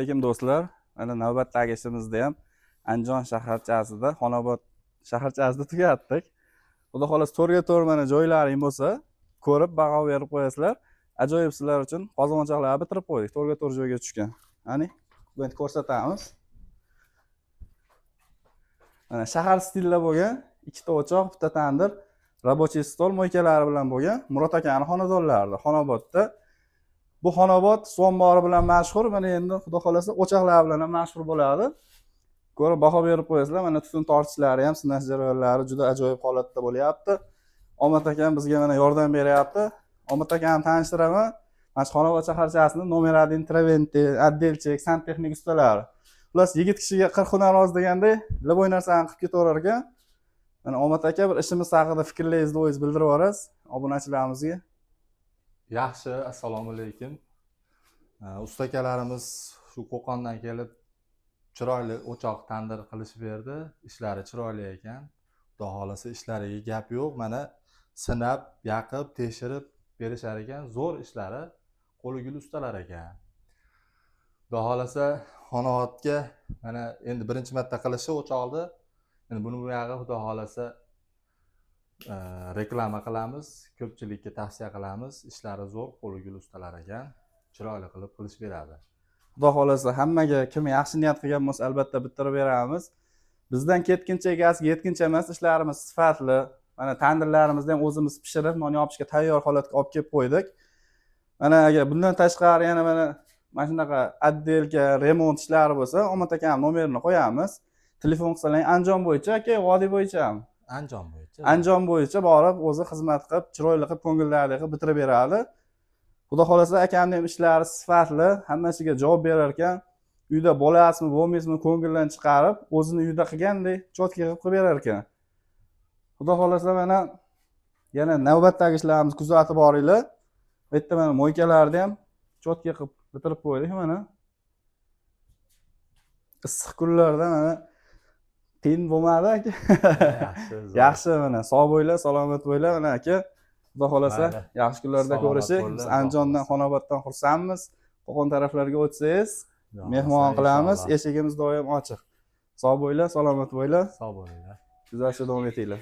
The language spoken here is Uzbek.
Lekin do'stlar, mana navbatdagi ishimizda ham Andijon shaharchasida, Xonobod shaharchasida tugatdik. Xudo xolos to'rga to'rt mana joylaring bo'lsa, ko'rib baho berib qo'yasizlar. Ajoyib sizlar uchun qozonchoqlarni bitirib qo'ydik. To'rga to'rt joyga tushgan. Qani, buni ko'rsatamiz. Mana shahar stilida bo'lgan, ikkita o'choq, bitta tandir, рабочий stol mo'ykalari bilan bo'lgan Murod akaning xonadonlarida, Xonobodda. Bu Xonobod suv ombori bilan mashhur, mana endi xudo xolasa o'choqlar bilan ham mashhur bo'ladi. Ko'rib baho berib qo'yasizlar. Mana tutun tortishlari ham, sinash jarayonlari juda ajoyib holatda bo'lyapti. Omad akam bizga mana yordam beryapti. Omad akani tanishtiraman. Mana shu Xonobod shaharchasining nomer 1 interventiv, отделчик, santexnik ustalari. Plus yigit kishiga 40 hunar oz deganday, liboy narsani qilib ketaverar ekan. Mana Omad aka bir ishimiz haqida fikrlaringizni o'zingiz bildirib yuborasiz obunachilarimizga. Yaxshi, assalomu alaykum. Usta akalarimiz shu Qo'qondan kelib chiroyli o'choq tandir qilishib berdi. Ishlari chiroyli ekan. Xudo xolasa ishlariga gap yo'q. Mana sinab, yaqib, tekshirib berishar ekan. Zo'r ishlari, qo'li gul ustalar ekan. Xudo xolasa Xonobodga mana endi birinchi marta qilishi o'choqni. Endi buni bu yog'i xudo xolasa reklama qilamiz, ko'pchilikka tavsiya qilamiz. Ishlari zo'r, qo'li gul ustalar ekan. Chiroyli qilib qilishib beradi. Xudo xolasa hammaga kim yaxshi niyat qilgan bo'lsa, albatta bitirib beramiz. Bizdan ketguncha egasiga yetguncha emas, ishlarimiz sifatli. Mana tandirlarimizni ham o'zimiz pishirib, non yopishga tayyor holatga olib kelib qo'ydik. Mana agar bundan tashqari yana mana shunaqa отделка, remont ishlari bo'lsa, Omad akam nomerini qo'yamiz. Telefon qilsalaring Andijon bo'yicha, aka, vodiy bo'yichami? Andijon bo'yicha. Andijon bo'yicha borib, o'zi xizmat qilib, chiroyli qilib, ko'ngillarli qilib bitirib beradi. Xudo xolasa akamning ham ishlari sifatli, hammasiga javob berar ekan. Uyda bo'lasizmi, bo'lmaysizmi, ko'ngildan chiqarib, o'zini uyda qilgandek cho'tka qilib berar ekan. Xudo xolasa mana yana navbatdagi ishlarimizni kuzatib boringlar. Bu yerda mana mo'ykalarni ham cho'tka qilib bitirib qo'ydik mana. Issiq kunlarda mana qiyin bo'lmadi aka. Yaxshi mana sog' bo'ylar, salomat bo'ylar mana aka. Xudo xolasa yaxshi kunlarda ko'rishik. Biz Andijondan, Xonoboddan xursandmiz. Qo'qon taraflarga o'tsangiz, mehmon qilamiz. Eshigimiz doim ochiq. Sog' bo'ylar, salomat bo'ylar. Sog' bo'linglar. Kuzatishda davom etinglar.